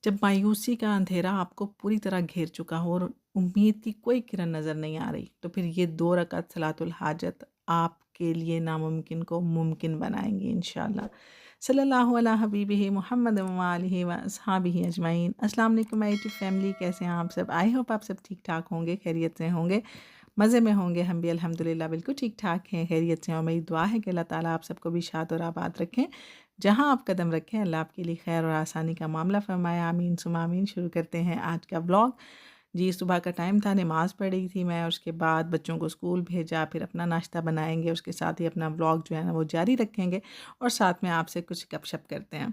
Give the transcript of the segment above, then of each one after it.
جب مایوسی کا اندھیرا آپ کو پوری طرح گھیر چکا ہو اور امید کی کوئی کرن نظر نہیں آ رہی، تو پھر یہ 2 رکعت صلاۃ الحاجت آپ کے لیے ناممکن کو ممکن بنائیں گی انشاءاللہ۔ صلی اللہ علی حبیبہ محمد و آلہ و اصحابہ اجمعین۔ السلام علیکم مائی یوٹیوب فیملی، کیسے ہیں آپ سب؟ آئی ہوپ آپ سب ٹھیک ٹھاک ہوں گے، خیریت سے ہوں گے، مزے میں ہوں گے۔ ہم بھی الحمدللہ بالکل ٹھیک ٹھاک ہیں، خیریت سے ہیں، اور میری دعا ہے کہ اللہ تعالیٰ آپ سب کو بھی شاد اور آباد رکھیں۔ جہاں آپ قدم رکھیں اللہ آپ کے لیے خیر اور آسانی کا معاملہ فرمائے، آمین ثم آمین۔ شروع کرتے ہیں آج کا ولاگ۔ جی صبح کا ٹائم تھا، نماز پڑھ رہی تھی میں، اور اس کے بعد بچوں کو اسکول بھیجا، پھر اپنا ناشتہ بنائیں گے، اس کے ساتھ ہی اپنا ولاگ جو ہے نا وہ جاری رکھیں گے، اور ساتھ میں آپ سے کچھ گپ شپ کرتے ہیں۔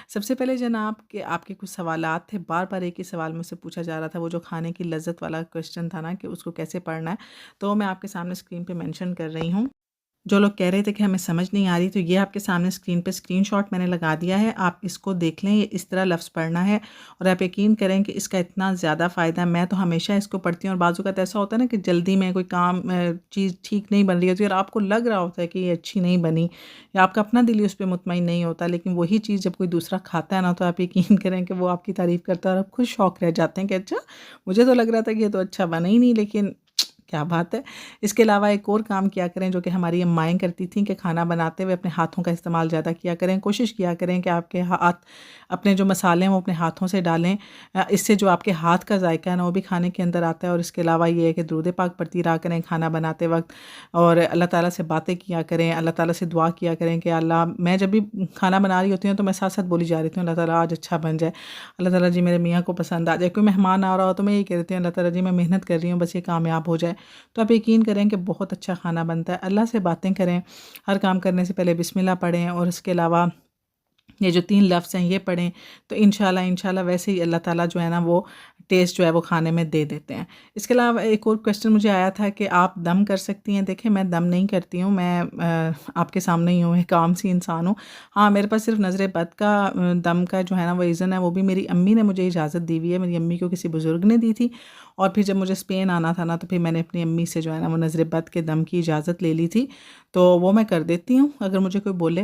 سب سے پہلے جناب کہ آپ کے کچھ سوالات تھے، بار بار ایک ہی سوال مجھ سے پوچھا جا رہا تھا، وہ جو کھانے کی لذت والا کویشچن تھا نا کہ اس کو کیسے پڑھنا ہے، تو میں آپ کے سامنے اسکرین پہ مینشن کر رہی ہوں۔ جو لوگ کہہ رہے تھے کہ ہمیں سمجھ نہیں آ رہی، تو یہ آپ کے سامنے اسکرین پہ اسکرین شاٹ میں نے لگا دیا ہے، آپ اس کو دیکھ لیں، یہ اس طرح لفظ پڑھنا ہے، اور آپ یقین کریں کہ اس کا اتنا زیادہ فائدہ ہے۔ میں تو ہمیشہ اس کو پڑھتی ہوں، اور بعض اوقات ایسا ہوتا ہے نا کہ جلدی میں کوئی کام چیز ٹھیک نہیں بن رہی ہوتی، اور آپ کو لگ رہا ہوتا ہے کہ یہ اچھی نہیں بنی، یا آپ کا اپنا دل ہی اس پہ مطمئن نہیں ہوتا، لیکن وہی چیز جب کوئی دوسرا کھاتا ہے نا، تو آپ یقین کریں کہ وہ آپ کی تعریف کرتا ہے، اور آپ خود شوق رہ جاتے ہیں کہ اچھا مجھے تو لگ رہا تھا کہ یہ تو اچھا بنا ہی نہیں، لیکن کیا بات ہے۔ اس کے علاوہ ایک اور کام کیا کریں جو کہ ہماری امائیں کرتی تھیں کہ کھانا بناتے ہوئے اپنے ہاتھوں کا استعمال زیادہ کیا کریں، کوشش کیا کریں کہ آپ کے ہاتھ اپنے جو مسالے ہیں وہ اپنے ہاتھوں سے ڈالیں، اس سے جو آپ کے ہاتھ کا ذائقہ ہے نا وہ بھی کھانے کے اندر آتا ہے۔ اور اس کے علاوہ یہ ہے کہ درود پاک پڑھتی رہا کریں کھانا بناتے وقت، اور اللہ تعالیٰ سے باتیں کیا کریں، اللہ تعالیٰ سے دعا کیا کریں کہ اللہ، میں جب بھی کھانا بنا رہی ہوتی ہوں تو میں ساتھ ساتھ بولی جا رہی ہوں اللہ تعالیٰ آج اچھا بن جائے، اللہ تعالیٰ جی میرے میاں کو پسند آ جائے، کوئی مہمان آ رہا ہو تو میں یہی کہتی ہوں اللہ تعالیٰ جی میں محنت کر رہی ہوں بس یہ کامیاب ہو جائے۔ تو آپ یقین کریں کہ بہت اچھا کھانا بنتا ہے۔ اللہ سے باتیں کریں، ہر کام کرنے سے پہلے بسم اللہ پڑھیں، اور اس کے علاوہ یہ جو 3 لفظ ہیں یہ پڑھیں، تو انشاءاللہ ویسے ہی اللہ تعالیٰ جو ہے نا وہ ٹیسٹ جو ہے وہ کھانے میں دے دیتے ہیں۔ اس کے علاوہ ایک اور کویشچن مجھے آیا تھا کہ آپ دم کر سکتی ہیں۔ دیکھیں میں دم نہیں کرتی ہوں، میں آپ کے سامنے ہی ہوں، ایک عام سی انسان ہوں۔ ہاں میرے پاس صرف نظر بد کا دم کا جو ہے نا وہ ایزن ہے، وہ بھی میری امی نے مجھے اجازت دی ہوئی ہے، میری امی کو کسی بزرگ نے دی تھی، اور پھر جب مجھے اسپین آنا تھا نا تو پھر میں نے اپنی امی سے جو ہے نا وہ نظر بد کے دم کی اجازت لے لی تھی، تو وہ میں کر دیتی ہوں اگر مجھے کوئی بولے۔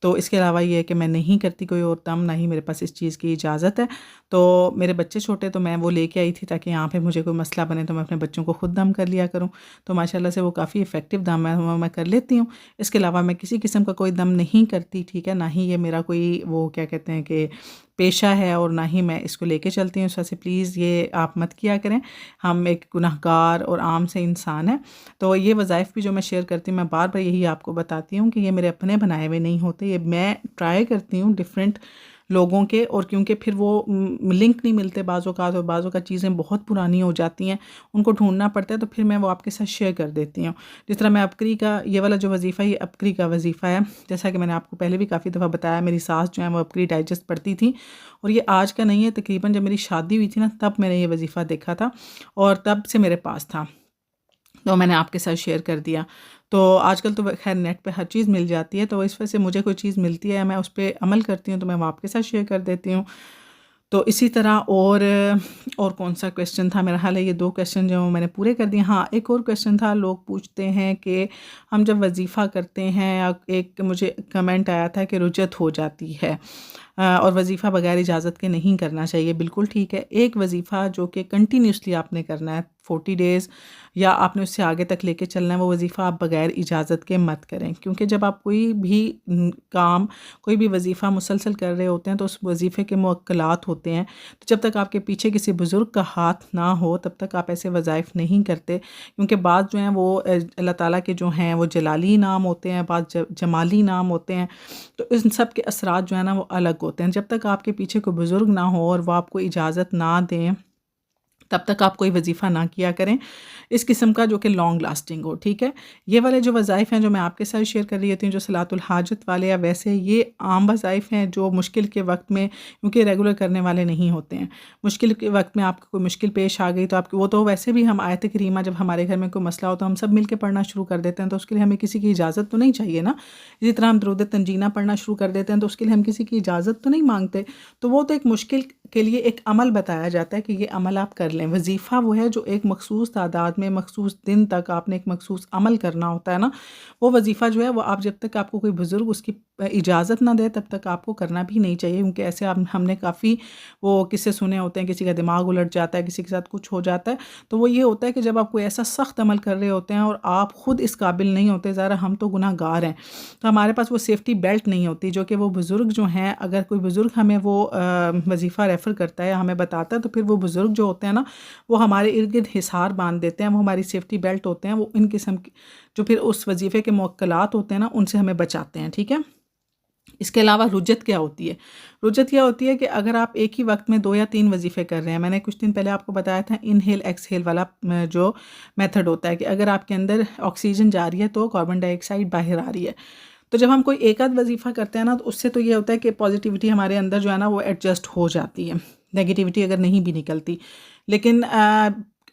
تو اس کے علاوہ یہ ہے کہ میں نہیں کرتی کوئی اور دم، نہ ہی میرے پاس اس چیز کی اجازت ہے۔ تو میرے بچے چھوٹے تو میں وہ لے کے آئی تھی تاکہ یہاں پہ مجھے کوئی مسئلہ بنے تو میں اپنے بچوں کو خود دم کر لیا کروں، تو ماشاءاللہ سے وہ کافی افیکٹو دم ہے، وہ میں کر لیتی ہوں۔ اس کے علاوہ میں کسی قسم کا کوئی دم نہیں کرتی، ٹھیک ہے، نہ ہی یہ میرا کوئی وہ کیا کہتے ہیں کہ پیشہ ہے، اور نہ ہی میں اس کو لے کے چلتی ہوں، اس وجہ سے پلیز یہ آپ مت کیا کریں، ہم ایک گناہگار اور عام سے انسان ہیں۔ تو یہ وظائف بھی جو میں شیئر کرتی ہوں، میں بار بار یہی آپ کو بتاتی ہوں کہ یہ میرے اپنے بنائے ہوئے نہیں ہوتے، یہ میں ٹرائی کرتی ہوں ڈیفرنٹ لوگوں کے، اور کیونکہ پھر وہ لنک نہیں ملتے بعض اوقات، اور بعض اوقات چیزیں بہت پرانی ہو جاتی ہیں، ان کو ڈھونڈنا پڑتا ہے، تو پھر میں وہ آپ کے ساتھ شیئر کر دیتی ہوں۔ جس طرح میں ابکری کا یہ والا جو وظیفہ ہے، یہ ابکری کا وظیفہ ہے، جیسا کہ میں نے آپ کو پہلے بھی کافی دفعہ بتایا، میری ساس جو ہے وہ ابکری ڈائجسٹ پڑھتی تھی، اور یہ آج کا نہیں ہے، تقریباً جب میری شادی ہوئی تھی نا تب میں نے یہ وظیفہ دیکھا تھا، اور تب سے میرے پاس تھا، تو میں نے آپ کے ساتھ شیئر کر دیا۔ تو آج کل تو خیر نیٹ پہ ہر چیز مل جاتی ہے، تو اس وجہ سے مجھے کوئی چیز ملتی ہے میں اس پہ عمل کرتی ہوں، تو میں وہ آپ کے ساتھ شیئر کر دیتی ہوں۔ تو اسی طرح اور کون سا کویشچن تھا، میرا حال ہے یہ 2 کویشچن جو میں نے پورے کر دیے۔ ہاں ایک اور کویشچن تھا، لوگ پوچھتے ہیں کہ ہم جب وظیفہ کرتے ہیں، ایک مجھے کمنٹ آیا تھا کہ رجت ہو جاتی ہے، اور وظیفہ بغیر اجازت کے نہیں کرنا چاہیے، بالکل ٹھیک ہے۔ ایک وظیفہ جو کہ کنٹینیوسلی آپ نے کرنا ہے 40 ڈیز، یا آپ نے اس سے آگے تک لے کے چلنا ہے، وہ وظیفہ آپ بغیر اجازت کے مت کریں، کیونکہ جب آپ کوئی بھی کام، کوئی بھی وظیفہ مسلسل کر رہے ہوتے ہیں تو اس وظیفے کے موکلات ہوتے ہیں، تو جب تک آپ کے پیچھے کسی بزرگ کا ہاتھ نہ ہو تب تک آپ ایسے وظائف نہیں کرتے، کیونکہ بعض جو ہیں وہ اللہ تعالیٰ کے جو ہیں وہ جلالی نام ہوتے ہیں، بعض جمالی نام ہوتے ہیں، تو ان سب کے اثرات جو ہیں نا وہ الگ ہوتے ہیں۔ جب تک آپ کے پیچھے کوئی بزرگ نہ ہو اور وہ آپ کو اجازت نہ دیں تب تک آپ کوئی وظیفہ نہ کیا کریں اس قسم کا جو کہ لانگ لاسٹنگ ہو، ٹھیک ہے۔ یہ والے جو وظائف ہیں جو میں آپ کے ساتھ شیئر کر رہی ہوتی ہوں، جو صلاۃ الحاجت والے، یا ویسے یہ عام وظائف ہیں جو مشکل کے وقت میں، کیونکہ ریگولر کرنے والے نہیں ہوتے ہیں، مشکل کے وقت میں آپ کو کوئی مشکل پیش آ گئی تو آپ وہ تو ویسے بھی ہم آیت کریمہ جب ہمارے گھر میں کوئی مسئلہ ہو تو ہم سب مل کے پڑھنا شروع کر دیتے ہیں، تو اس کے لیے ہمیں کسی کی اجازت تو نہیں چاہیے نا۔ اسی طرح ہم درود تنجینہ پڑھنا شروع کر دیتے ہیں تو اس کے لیے ہم کسی کی اجازت تو نہیں مانگتے، تو وہ تو ایک مشکل کے لیے ایک عمل بتایا جاتا ہے کہ یہ عمل آپ کر لیں۔ وظیفہ وہ ہے جو ایک مخصوص تعداد میں مخصوص دن تک آپ نے ایک مخصوص عمل کرنا ہوتا ہے نا، وہ وظیفہ جو ہے وہ آپ جب تک آپ کو کوئی بزرگ اس کی اجازت نہ دے تب تک آپ کو کرنا بھی نہیں چاہیے، کیونکہ ایسے ہم نے کافی وہ قصے سنے ہوتے ہیں، کسی کا دماغ الٹ جاتا ہے، کسی کے ساتھ کچھ ہو جاتا ہے۔ تو وہ یہ ہوتا ہے کہ جب آپ کوئی ایسا سخت عمل کر رہے ہوتے ہیں اور آپ خود اس قابل نہیں ہوتے، ذرا ہم تو گناہ گار ہیں، تو ہمارے پاس وہ سیفٹی بیلٹ نہیں ہوتی، جو کہ وہ بزرگ جو ہیں، اگر کوئی بزرگ ہمیں وہ وظیفہ ریفر کرتا ہے، ہمیں بتاتا ہے، تو پھر وہ بزرگ جو ہوتے ہیں نا، وہ ہمارے ارد گرد حصار باندھ دیتے ہیں، وہ ہماری سیفٹی بیلٹ ہوتے ہیں، وہ ان قسم کی جو پھر اس وظیفے کے موکلات ہوتے ہیں نا، ان سے ہمیں بچاتے ہیں، ٹھیک ہے۔ اس کے علاوہ رجت کیا ہوتی ہے؟ رجت کیا ہوتی ہے کہ اگر آپ ایک ہی وقت میں 2 یا 3 وظیفے کر رہے ہیں، میں نے کچھ دن پہلے آپ کو بتایا تھا انہیل ایکسہیل والا جو میتھڈ ہوتا ہے، کہ اگر آپ کے اندر آکسیجن جا رہی ہے تو کاربن ڈائی آکسائڈ باہر آ رہی ہے، تو جب ہم کوئی ایک آدھ وظیفہ کرتے ہیں نا، تو اس سے تو یہ ہوتا ہے کہ پازیٹیوٹی ہمارے اندر جو ہے نا وہ ایڈجسٹ ہو جاتی ہے، نیگیٹیوٹی اگر نہیں بھی نکلتی، لیکن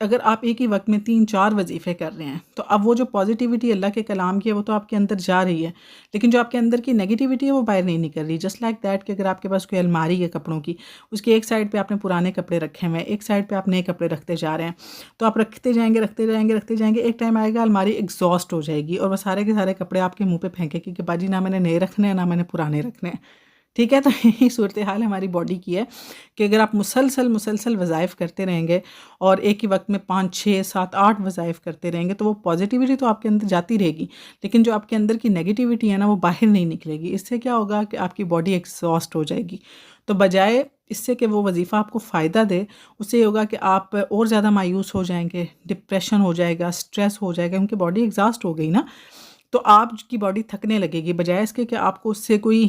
اگر آپ ایک ہی وقت میں 3-4 وظیفے کر رہے ہیں، تو اب وہ جو پازیٹیوٹی اللہ کے کلام کی ہے وہ تو آپ کے اندر جا رہی ہے، لیکن جو آپ کے اندر کی نیگیٹیوٹی ہے وہ باہر نہیں نکل رہی۔ جسٹ لائک دیٹ کہ اگر آپ کے پاس کوئی الماری ہے کپڑوں کی، اس کی ایک سائڈ پہ آپ نے پرانے کپڑے رکھے ہوئے ہیں، ایک سائڈ پہ آپ نئے کپڑے رکھتے جا رہے ہیں، تو آپ رکھتے جائیں گے، ایک ٹائم آئے گا الماری ایگزاسٹ ہو جائے گی اور وہ سارے کے سارے کپڑے آپ کے منہ پہ پھینکے گی کہ باجی نہ میں نے نئے رکھنے ہیں نہ میں نے پرانے رکھنے ہیں، ٹھیک ہے۔ تو یہی صورتحال ہماری باڈی کی ہے کہ اگر آپ مسلسل وظائف کرتے رہیں گے اور ایک ہی وقت میں 5 6 7 8 وظائف کرتے رہیں گے، تو وہ پازیٹیوٹی تو آپ کے اندر جاتی رہے گی، لیکن جو آپ کے اندر کی نیگیٹیوٹی ہے نا وہ باہر نہیں نکلے گی۔ اس سے کیا ہوگا کہ آپ کی باڈی ایگزاسٹ ہو جائے گی، تو بجائے اس سے کہ وہ وظیفہ آپ کو فائدہ دے، اس سے یہ ہوگا کہ آپ اور زیادہ مایوس ہو جائیں گے، ڈپریشن ہو جائے گا، سٹریس ہو جائے گا، کیونکہ باڈی ایگزاسٹ ہو گئی نا، تو آپ کی باڈی تھکنے لگے گی، بجائے اس کے کہ آپ کو اس سے کوئی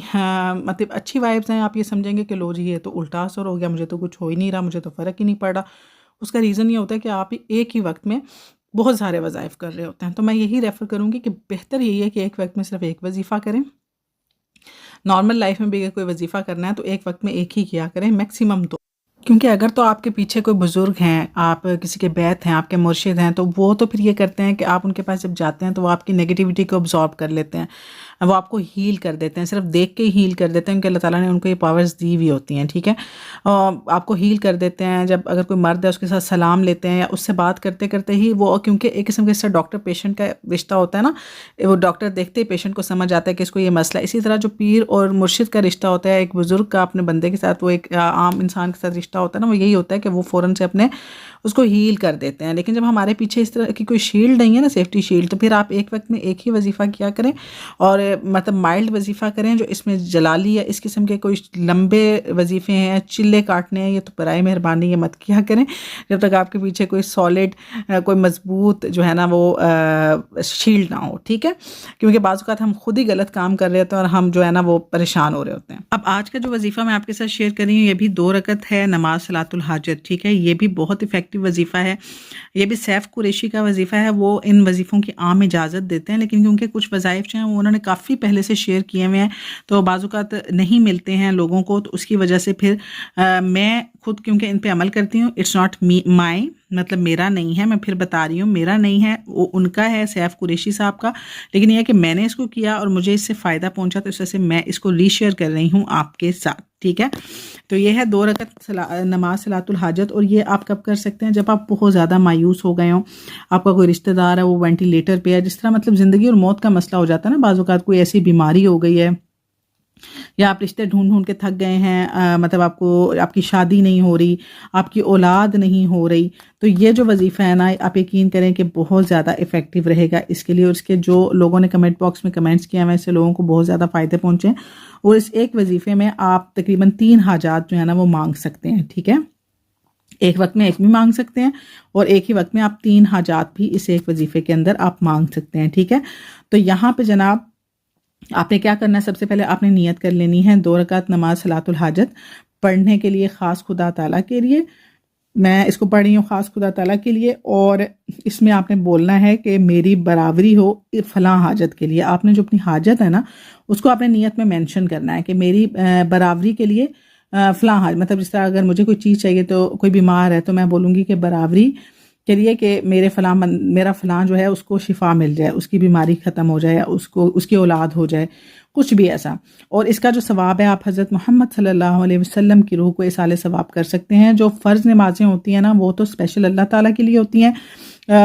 مطلب اچھی وائبز ہیں، آپ یہ سمجھیں گے کہ لو جی یہ تو الٹا اثر ہو گیا، مجھے تو کچھ ہو ہی نہیں رہا، مجھے تو فرق ہی نہیں پڑ رہا۔ اس کا ریزن یہ ہوتا ہے کہ آپ ایک ہی وقت میں بہت سارے وظائف کر رہے ہوتے ہیں، تو میں یہی ریفر کروں گی کہ بہتر یہی ہے کہ ایک وقت میں صرف ایک وظیفہ کریں۔ نارمل لائف میں بھی اگر کوئی وظیفہ کرنا ہے تو ایک وقت میں ایک ہی کیا کریں، میکسیمم تو، کیونکہ اگر تو آپ کے پیچھے کوئی بزرگ ہیں، آپ کسی کے بیت ہیں، آپ کے مرشد ہیں، تو وہ تو پھر یہ کرتے ہیں کہ آپ ان کے پاس جب جاتے ہیں تو وہ آپ کی نیگیٹیوٹی کو ابزارب کر لیتے ہیں، وہ آپ کو ہیل کر دیتے ہیں، صرف دیکھ کے ہی ہیل کر دیتے ہیں، کیونکہ اللہ تعالیٰ نے ان کو یہ پاورز دی ہوئی ہوتی ہیں، ٹھیک ہے۔ آپ کو ہیل کر دیتے ہیں، جب اگر کوئی مرد ہے اس کے ساتھ سلام لیتے ہیں یا اس سے بات کرتے کرتے ہی وہ، کیونکہ ایک قسم کے اس سے ڈاکٹر پیشنٹ کا رشتہ ہوتا ہے نا، وہ ڈاکٹر دیکھتے ہی پیشنٹ کو سمجھ آتا ہے کہ اس کو یہ مسئلہ ہے۔ اسی طرح جو پیر اور مرشد کا رشتہ ہوتا ہے ایک بزرگ کا اپنے بندے کے ساتھ، وہ ایک عام انسان کے ساتھ رشتہ ہوتا ہے نا، وہ یہی ہوتا ہے کہ وہ فوراً سے اپنے اس کو ہیل کر دیتے ہیں۔ لیکن جب ہمارے پیچھے اس طرح کی کوئی شیلڈ نہیں ہے نا، سیفٹی شیلڈ، تو پھر آپ ایک وقت میں ایک ہی وظیفہ کیا کریں، اور مطلب مائلڈ وظیفہ کریں، جو اس میں جلالی یا اس قسم کے کوئی لمبے وظیفے ہیں، چلے کاٹنے ہیں، یہ تو برائے مہربانی یہ مت کیا کریں جب تک آپ کے پیچھے کوئی سالڈ کوئی مضبوط جو ہے نا وہ شیلڈ نہ ہو، ٹھیک ہے، کیونکہ بعض اوقات ہم خود ہی غلط کام کر رہے ہوتے ہیں اور ہم جو ہے نا وہ پریشان ہو رہے ہوتے ہیں۔ اب آج کا جو وظیفہ میں آپ کے ساتھ شیئر کر رہی ہوں، یہ بھی 2 رکعت ہے، نماز صلاۃ الحاجت، ٹھیک ہے، یہ بھی بہت افیکٹو وظیفہ ہے، یہ بھی سیف قریشی کا وظیفہ ہے۔ وہ ان وظیفوں کی عام اجازت دیتے ہیں، لیکن کیونکہ کچھ وظائف جو ہیں وہ انہوں نے کافی پہلے سے شیئر کیے ہوئے ہیں، تو بعض اوقات نہیں ملتے ہیں لوگوں کو، تو اس کی وجہ سے پھر میں خود کیونکہ ان پہ عمل کرتی ہوں، اٹس ناٹ مائی، مطلب میرا نہیں ہے، میں پھر بتا رہی ہوں میرا نہیں ہے، وہ ان کا ہے، سیف قریشی صاحب کا، لیکن یہ ہے کہ میں نے اس کو کیا اور مجھے اس سے فائدہ پہنچا، تو اس وجہ سے میں اس کو ری شیئر کر رہی ہوں آپ کے ساتھ، ٹھیک ہے۔ تو یہ ہے 2 رکعت نماز صلاۃ الحاجت، اور یہ آپ کب کر سکتے ہیں؟ جب آپ بہت زیادہ مایوس ہو گئے ہوں، آپ کا کوئی رشتہ دار ہے وہ وینٹیلیٹر پہ ہے، جس طرح مطلب زندگی اور موت کا مسئلہ ہو جاتا ہے نا، بعض اوقات کوئی ایسی بیماری ہو گئی ہے، یا آپ رشتے ڈھونڈ کے تھک گئے ہیں، مطلب آپ کی شادی نہیں ہو رہی، آپ کی اولاد نہیں ہو رہی، تو یہ جو وظیفہ ہے نا، آپ یقین کریں کہ بہت زیادہ افیکٹو رہے گا اس کے لیے، اور اس کے جو لوگوں نے کمنٹ باکس میں کمنٹس کیا ہیں، اس سے لوگوں کو بہت زیادہ فائدے پہنچے ہیں، اور اس ایک وظیفے میں آپ تقریباً 3 حاجات جو ہے نا وہ مانگ سکتے ہیں، ٹھیک ہے، ایک وقت میں ایک بھی مانگ سکتے ہیں، اور ایک ہی وقت میں آپ 3 حاجات بھی اس ایک وظیفے کے اندر آپ مانگ سکتے ہیں، ٹھیک ہے۔ تو یہاں پہ جناب آپ نے کیا کرنا ہے؟ سب سے پہلے آپ نے نیت کر لینی ہے 2 رکعت نماز صلاۃ الحاجت پڑھنے کے لیے، خاص خدا تعالیٰ کے لیے، میں اس کو پڑھ رہی ہوں خاص خدا تعالیٰ کے لیے، اور اس میں آپ نے بولنا ہے کہ میری برابری ہو فلاں حاجت کے لیے، آپ نے جو اپنی حاجت ہے نا اس کو آپ نے نیت میں مینشن کرنا ہے کہ میری برابری کے لیے فلاں حاجت، مطلب جس طرح اگر مجھے کوئی چیز چاہیے، تو کوئی بیمار ہے تو میں بولوں گی کہ برابری چلیے کہ میرا فلاں جو ہے اس کو شفا مل جائے، اس کی بیماری ختم ہو جائے، اس کی اولاد ہو جائے، کچھ بھی ایسا. اور اس کا جو ثواب ہے آپ حضرت محمد صلی اللہ علیہ وسلم کی روح کو اصال ثواب کر سکتے ہیں. جو فرض نمازیں ہوتی ہیں نا وہ تو اسپیشل اللہ تعالیٰ کے لیے ہوتی ہیں،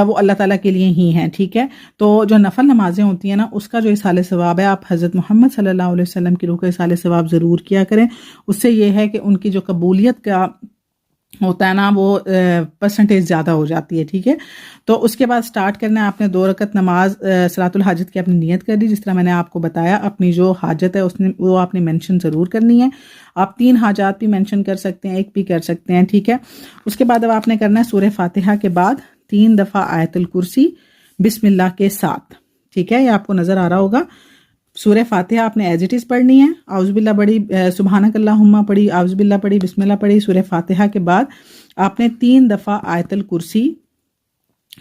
وہ اللہ تعالیٰ کے لیے ہی ہیں، ٹھیک ہے. تو جو نفل نمازیں ہوتی ہیں نا اس کا جو اصال ثواب ہے آپ حضرت محمد صلی اللہ علیہ وسلم کی روح کا اصال ثواب ضرور کیا کریں. اس سے یہ ہے کہ ان کی جو قبولیت کا ہوتا ہے نا وہ پرسنٹیج زیادہ ہو جاتی ہے، ٹھیک ہے. تو اس کے بعد سٹارٹ کرنا ہے آپ نے 2 رکعت نماز صلاۃ الحاجت کی اپنی نیت کر دی، جس طرح میں نے آپ کو بتایا. اپنی جو حاجت ہے وہ آپ نے مینشن ضرور کرنی ہے. آپ 3 حاجات بھی مینشن کر سکتے ہیں، 1 بھی کر سکتے ہیں، ٹھیک ہے. اس کے بعد اب آپ نے کرنا ہے سورہ فاتحہ کے بعد 3 دفعہ آیت الکرسی بسم اللہ کے ساتھ، ٹھیک ہے. یہ آپ کو نظر آ رہا ہوگا. سورہ فاتحہ آپ نے ایز اٹ از پڑھنی ہے. اعوذ باللہ پڑھی، سبحانک اللہم پڑھی، اعوذ باللہ پڑھی، بسم اللہ پڑھی. سورہ فاتحہ کے بعد آپ نے 3 دفعہ آیت الکرسی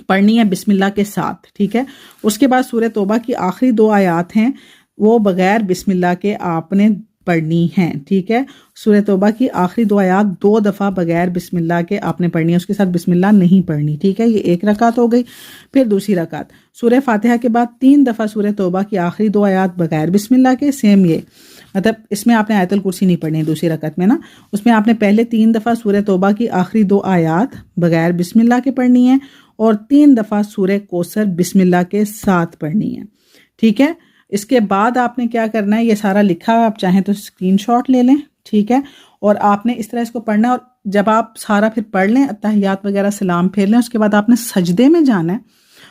پڑھنی ہے بسم اللہ کے ساتھ، ٹھیک ہے. اس کے بعد سورہ توبہ کی آخری 2 آیات ہیں وہ بغیر بسم اللہ کے آپ نے پڑھنی ہیں، ٹھیک ہے. سورہ توبہ کی آخری 2 آیات 2 دفعہ بغیر بسم اللہ کے آپ نے پڑھنی ہے، اس کے ساتھ بسم اللہ نہیں پڑھنی، ٹھیک ہے. یہ 1 رکعت ہو گئی. پھر دوسری رکعت سورہ فاتحہ کے بعد 3 دفعہ سورہ توبہ کی آخری 2 آیات بغیر بسم اللہ کے. سیم یہ مطلب اس میں آپ نے آیت الکرسی نہیں پڑھنی دوسری رکعت میں نا، اس میں آپ نے پہلے 3 دفعہ سورہ توبہ کی آخری 2 آیات بغیر بسم اللہ کے پڑھنی ہے اور 3 دفعہ سورہ کوثر بسم اللہ کے ساتھ پڑھنی ہے، ٹھیک ہے. اس کے بعد آپ نے کیا کرنا ہے، یہ سارا لکھا ہے، آپ چاہیں تو اسکرین شاٹ لے لیں، ٹھیک ہے. اور آپ نے اس طرح اس کو پڑھنا ہے. اور جب آپ سارا پھر پڑھ لیں اتحیات وغیرہ سلام پھیر لیں، اس کے بعد آپ نے سجدے میں جانا ہے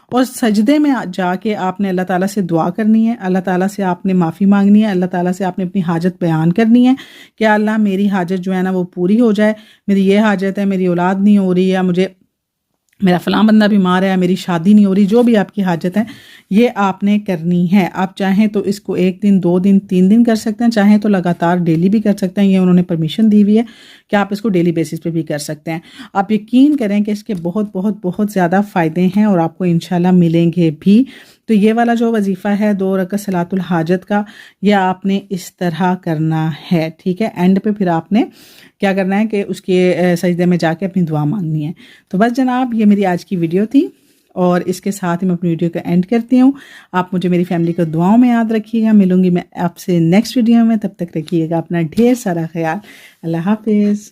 اور سجدے میں جا کے آپ نے اللہ تعالیٰ سے دعا کرنی ہے. اللہ تعالیٰ سے آپ نے معافی مانگنی ہے. اللہ تعالیٰ سے آپ نے اپنی حاجت بیان کرنی ہے کہ اللہ میری حاجت جو ہے نا وہ پوری ہو جائے. میری یہ حاجت ہے، میری اولاد نہیں ہو رہی ہے، مجھے میرا فلاں بندہ بیمار ہے، میری شادی نہیں ہو رہی، جو بھی آپ کی حاجت ہے یہ آپ نے کرنی ہے. آپ چاہیں تو اس کو 1 دن 2 دن 3 دن کر سکتے ہیں، چاہیں تو لگاتار ڈیلی بھی کر سکتے ہیں. یہ انہوں نے پرمیشن دی ہوئی ہے کہ آپ اس کو ڈیلی بیسس پہ بھی کر سکتے ہیں. آپ یقین کریں کہ اس کے بہت بہت بہت زیادہ فائدے ہیں اور آپ کو انشاءاللہ ملیں گے بھی. تو یہ والا جو وظیفہ ہے 2 رکعت صلاۃ الحاجت کا، یہ آپ نے اس طرح کرنا ہے، ٹھیک ہے. اینڈ پہ پھر آپ نے کیا کرنا ہے کہ اس کے سجدے میں جا کے اپنی دعا مانگنی ہے. تو بس جناب یہ میری آج کی ویڈیو تھی اور اس کے ساتھ ہی میں اپنی ویڈیو کو اینڈ کرتی ہوں. آپ مجھے میری فیملی کو دعاؤں میں یاد رکھیے گا. ملوں گی میں آپ سے نیکسٹ ویڈیو میں، تب تک رکھیے گا اپنا ڈھیر سارا خیال. اللہ حافظ.